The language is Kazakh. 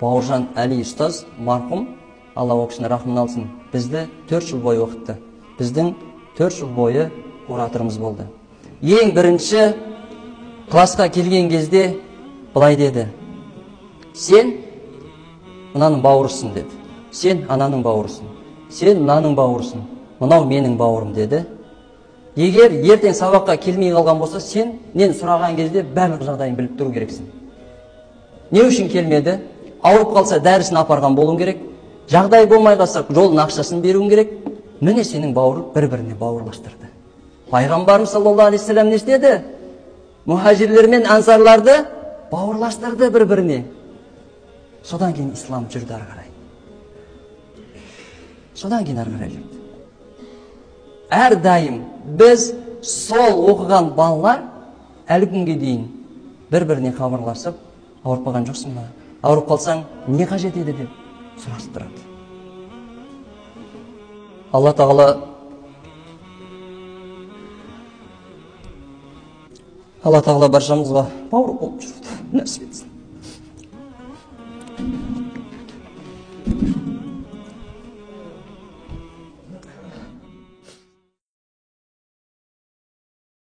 Бауыржан Әли ұстаз марқұм, Алла ол кісіні рахмын алсын, бізді 4 жыл бойы оқытты. Біздің 4 жыл бойы кураторымыз болды. Ең бірінші классқа келген кезде былай деді: сен мынаның бауырысың деді. Сен ананың бауырысың. Сен мынаның бауырысың. Мынау менің бауырым деді. Егер ертең сабаққа келмей қалған болса, сен нен сұраған кезде барлық жағдайын біліп тұру керексің. Не үшін келмеді? Ауырып қалса дәрісін апарған болуың керек. Жағдай болмай қалса жолын ақшасын беруің керек. Міне сенің бауырың бір-біріне бауырластырды. Пайғамбарымыз саллаллаху алейхи вассалам не істеді? Мұхажирлер мен ансарларды бауырластырды бір-біріне. Содан кейін ислам жүрді ары қарай. Содан кейін ары қарай жүрді. Әрдайым біз сол оқыған балалар әлі күнге дейін бір-біріне хабарласып, ауырып қалған жоқсың ба? Ауырып қалсаң не қажет еді деп сұрасып тұрады. Алла тағала баршамызға бауыр болып жүруді нәсіп етсін.